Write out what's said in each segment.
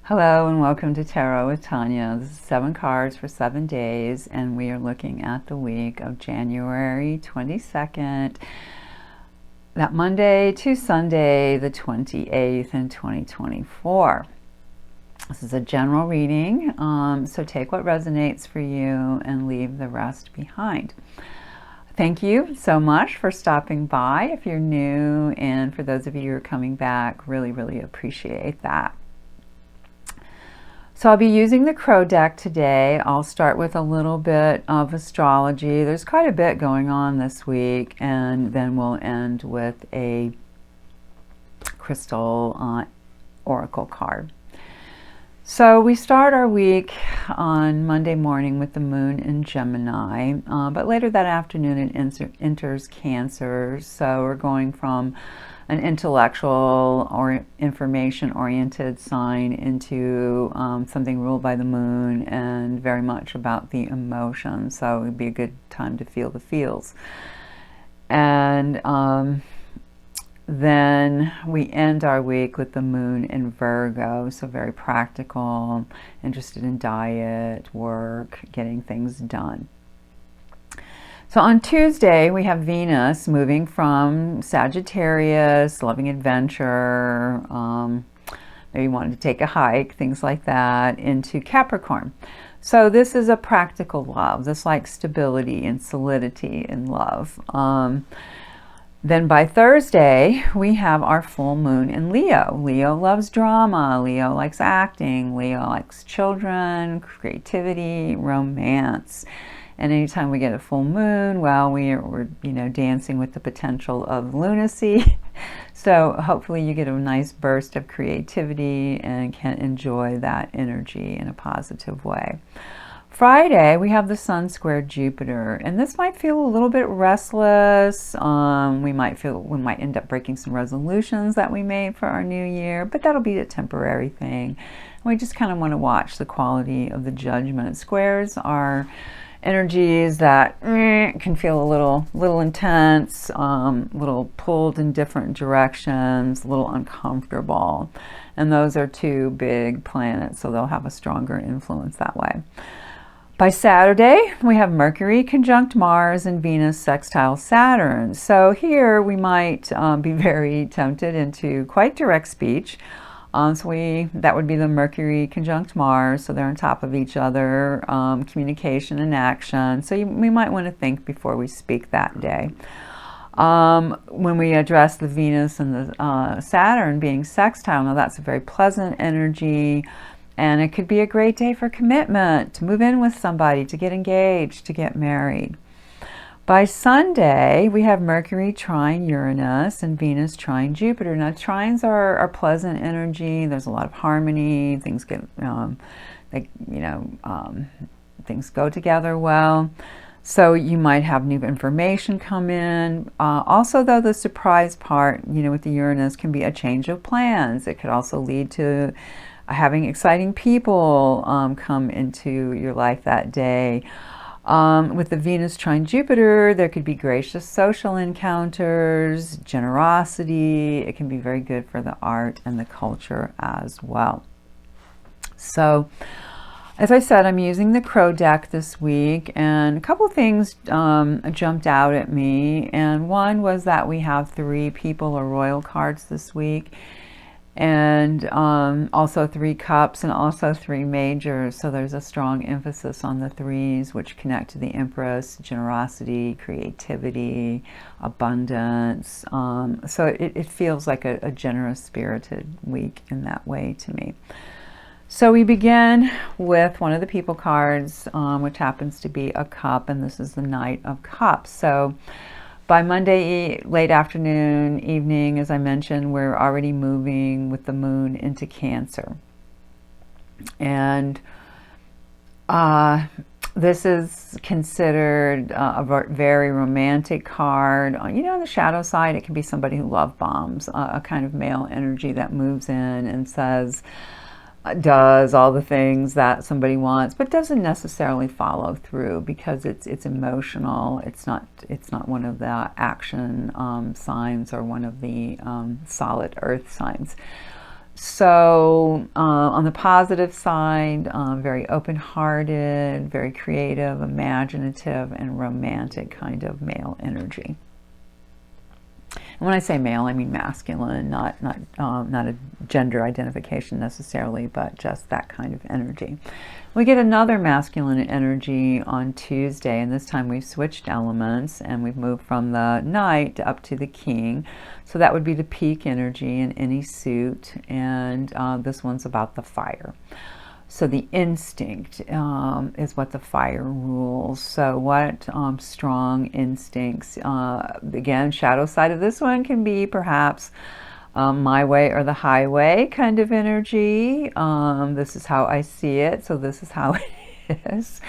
Hello and welcome to Tarot with Tanya. This is 7 cards for 7 days, and we are looking at the week of January 22nd, that Monday to Sunday, the 28th in 2024. This is a general reading, so take what resonates for you and leave the rest behind. Thank you so much for stopping by if you're new, and for those of you who are coming back, really appreciate that. So I'll be using the Crow deck today. I'll start with a little bit of astrology. There's quite a bit going on this week, and then we'll end with a crystal oracle card. So we start our week on Monday morning with the moon in Gemini, but later that afternoon it enters Cancer. So we're going from an intellectual or information-oriented sign into something ruled by the moon and very much about the emotions. So it would be a good time to feel the feels. And then we end our week with the moon in Virgo, so very practical, interested in diet, work, getting things done. So on Tuesday, we have Venus moving from Sagittarius, loving adventure, maybe wanting to take a hike, things like that, into Capricorn. So this is a practical love. This likes stability and solidity in love. Then by Thursday, we have our full moon in Leo. Leo loves drama. Leo likes acting. Leo likes children, creativity, romance. And anytime we get a full moon, well, we're dancing with the potential of lunacy. So hopefully you get a nice burst of creativity and can enjoy that energy in a positive way. Friday, we have the Sun squared Jupiter, and this might feel a little bit restless. We might end up breaking some resolutions that we made for our new year, but that'll be a temporary thing. We just kind of want to watch the quality of the judgment. Squares are energies that can feel a little intense, little pulled in different directions, a little uncomfortable. And those are two big planets, so they'll have a stronger influence that way. By Saturday, we have Mercury conjunct Mars and Venus sextile Saturn. So here we might be very tempted into quite direct speech. That would be the Mercury conjunct Mars, so they're on top of each other, communication and action. So we might want to think before we speak that day. When we address the Venus and the Saturn being sextile, now that's a very pleasant energy, and it could be a great day for commitment, to move in with somebody, to get engaged, to get married. By Sunday, we have Mercury trine Uranus and Venus trine Jupiter. Now, trines are pleasant energy. There's a lot of harmony. Things things go together well. So you might have new information come in. Also, though, the surprise part, with the Uranus can be a change of plans. It could also lead to having exciting people come into your life that day. With the Venus trine Jupiter, there could be gracious social encounters, generosity. It can be very good for the art and the culture as well. So, as I said, I'm using the Crow deck this week, and a couple things jumped out at me. And one was that we have 3 people or royal cards this week, and also 3 cups and also 3 majors. So there's a strong emphasis on the 3s, which connect to the Empress, generosity, creativity, abundance. So it feels like a generous spirited week in that way to me. So we begin with one of the people cards, which happens to be a cup, and this is the Knight of Cups. So By Monday, late afternoon, evening, as I mentioned, we're already moving with the moon into Cancer. And this is considered a very romantic card. You know, on the shadow side, it can be somebody who love bombs, a kind of male energy that moves in and says, does all the things that somebody wants, but doesn't necessarily follow through because it's emotional. It's not one of the action signs or one of the solid earth signs. So on the positive side, very open-hearted, very creative, imaginative, and romantic kind of male energy. And when I say male, I mean masculine, not a gender identification necessarily, but just that kind of energy. We get another masculine energy on Tuesday, and this time we've switched elements and we've moved from the Knight up to the King. So that would be the peak energy in any suit, and this one's about the fire. So the instinct is what the fire rules. So what strong instincts, again, shadow side of this one can be perhaps my way or the highway kind of energy. This is how I see it, so this is how it is.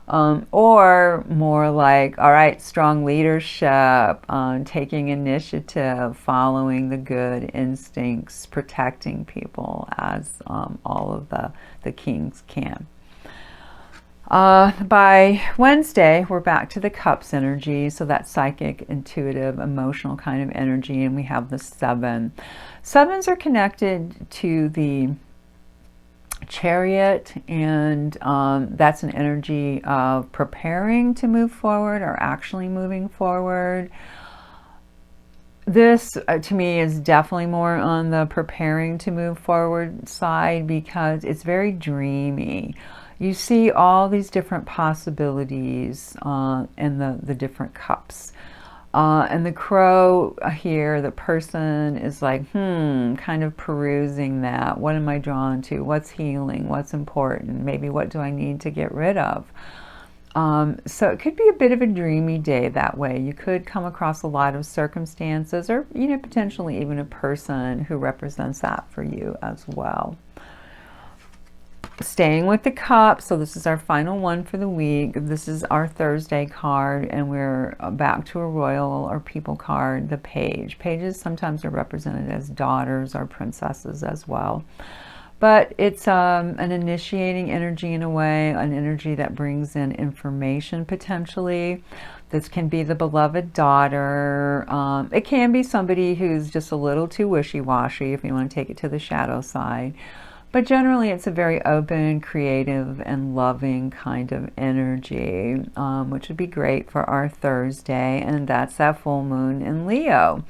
Or more like, all right, strong leadership, taking initiative, following the good instincts, protecting people as all of the kings can. By Wednesday, we're back to the cups energy, so that psychic, intuitive, emotional kind of energy, and we have the 7. 7s are connected to the Chariot, and that's an energy of preparing to move forward or actually moving forward. This to me is definitely more on the preparing to move forward side because it's very dreamy. You see all these different possibilities in the different cups. And the crow here, the person is like, kind of perusing that. What am I drawn to? What's healing? What's important? Maybe what do I need to get rid of? So it could be a bit of a dreamy day that way. You could come across a lot of circumstances or, you know, potentially even a person who represents that for you as well. Staying with the cup, so this is our final one for the week. This is our Thursday card, and we're back to a royal or people card, the page. Pages sometimes are represented as daughters or princesses as well. But it's an initiating energy in a way, an energy that brings in information potentially. This can be the beloved daughter. It can be somebody who's just a little too wishy-washy if you want to take it to the shadow side. But generally, it's a very open, creative, and loving kind of energy, which would be great for our Thursday, and that's that full moon in Leo.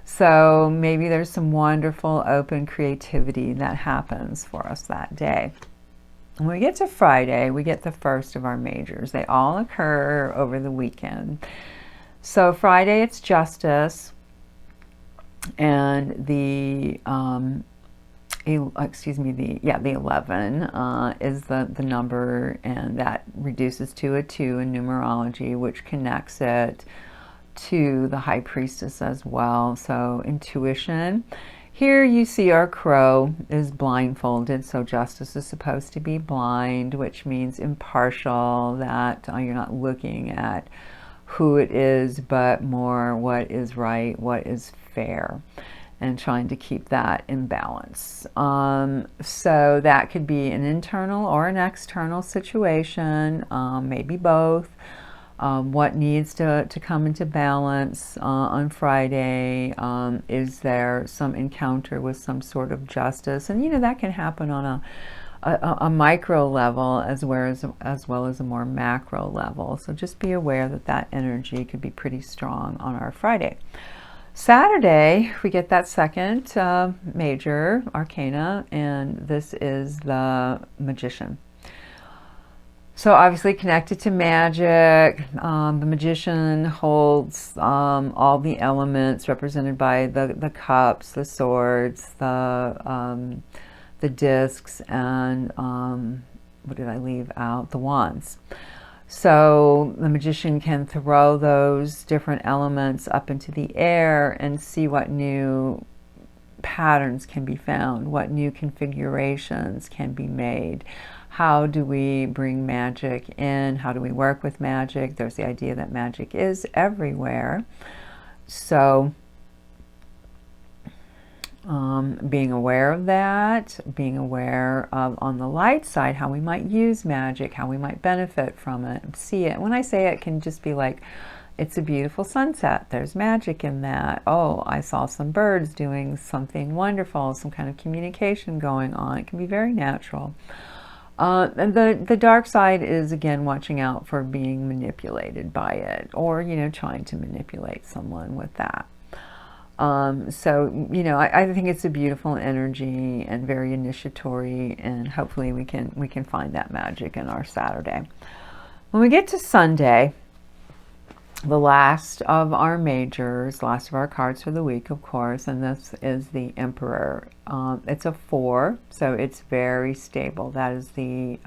So maybe there's some wonderful, open creativity that happens for us that day. When we get to Friday, we get the first of our majors. They all occur over the weekend. So Friday, it's Justice, and the 11 is the number, and that reduces to a 2 in numerology, which connects it to the High Priestess as well. So intuition. Here you see our crow is blindfolded, so Justice is supposed to be blind, which means impartial, that you're not looking at who it is, but more what is right, what is fair, and trying to keep that in balance. So that could be an internal or an external situation, maybe both. What needs to come into balance on Friday? Is there some encounter with some sort of justice? And, you know, that can happen on a micro level as well as a more macro level. So just be aware that that energy could be pretty strong on our Friday. Saturday, we get that second major arcana, and this is the Magician. So obviously connected to magic. The Magician holds all the elements represented by the cups, the swords, the discs, and what did I leave out? The wands. So the magician can throw those different elements up into the air and see what new patterns can be found, what new configurations can be made. How do we bring magic in? How do we work with magic? There's the idea that magic is everywhere. So being aware of that, being aware of, on the light side, how we might use magic, how we might benefit from it, see it. When I say it can just be like, it's a beautiful sunset, there's magic in that. Oh, I saw some birds doing something wonderful, some kind of communication going on. It can be very natural. And the dark side is, again, watching out for being manipulated by it, or, you know, trying to manipulate someone with that. So, you know, I think it's a beautiful energy and very initiatory, and hopefully we can find that magic in our Saturday. When we get to Sunday, the last of our majors, last of our cards for the week, of course, and this is the Emperor. It's a 4, so it's very stable. That is the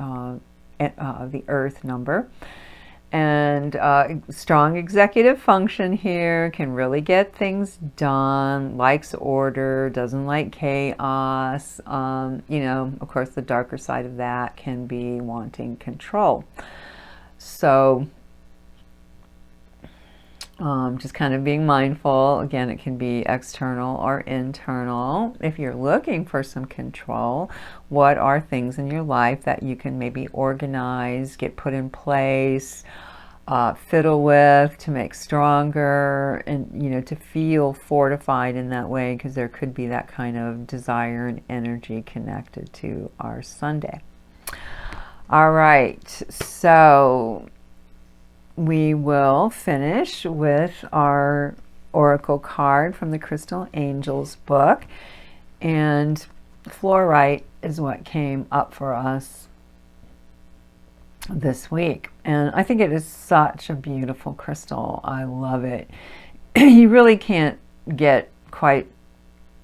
Earth number. And strong executive function here, can really get things done, likes order, doesn't like chaos. You know, of course, the darker side of that can be wanting control. So just kind of being mindful. Again, it can be external or internal. If you're looking for some control, what are things in your life that you can maybe organize, get put in place, fiddle with to make stronger, and, you know, to feel fortified in that way, because there could be that kind of desire and energy connected to our Sunday. All right, so we will finish with our oracle card from the Crystal Angels book, and fluorite is what came up for us this week, and I think it is such a beautiful crystal. I love it. You really can't get quite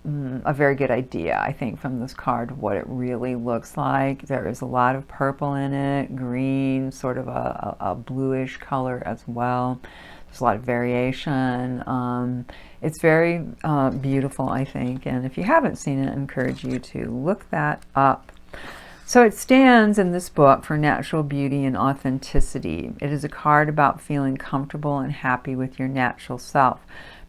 a very good idea, I think, from this card of what it really looks like. There is a lot of purple in it, green, sort of a bluish color as well. There's a lot of variation. It's very beautiful, I think, and if you haven't seen it, I encourage you to look that up. So it stands in this book for natural beauty and authenticity. It is a card about feeling comfortable and happy with your natural self.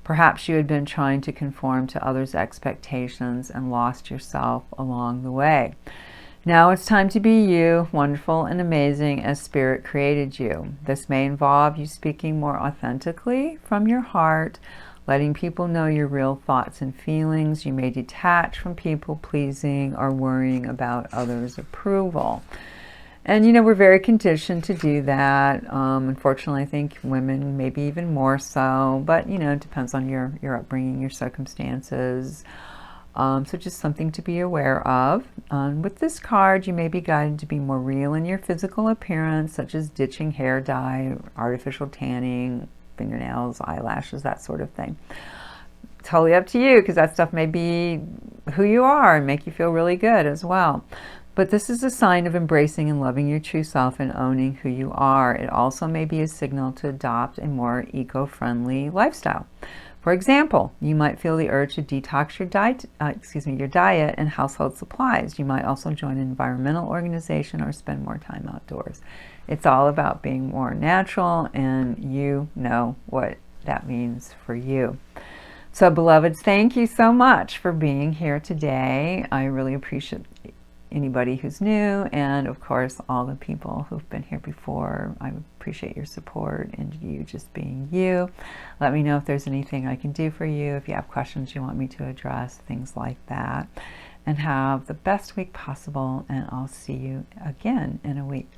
Perhaps you had been trying to conform to others' expectations and lost yourself along the way. Now it's time to be you, wonderful and amazing as Spirit created you. This may involve you speaking more authentically from your heart, letting people know your real thoughts and feelings. You may detach from people pleasing or worrying about others' approval. And, you know, we're very conditioned to do that. Unfortunately, I think women maybe even more so, but, you know, it depends on your upbringing, your circumstances. So just something to be aware of. With this card, you may be guided to be more real in your physical appearance, such as ditching hair dye, artificial tanning, fingernails, eyelashes, that sort of thing. Totally up to you, because that stuff may be who you are and make you feel really good as well. But this is a sign of embracing and loving your true self and owning who you are. It also may be a signal to adopt a more eco-friendly lifestyle. For example, you might feel the urge to detox your diet and household supplies. You might also join an environmental organization or spend more time outdoors. It's all about being more natural, and you know what that means for you. So, beloveds, thank you so much for being here today. I really appreciate anybody who's new, and of course all the people who've been here before. I appreciate your support and you just being you. Let me know if there's anything I can do for you, if you have questions you want me to address, things like that. And have the best week possible, and I'll see you again in a week.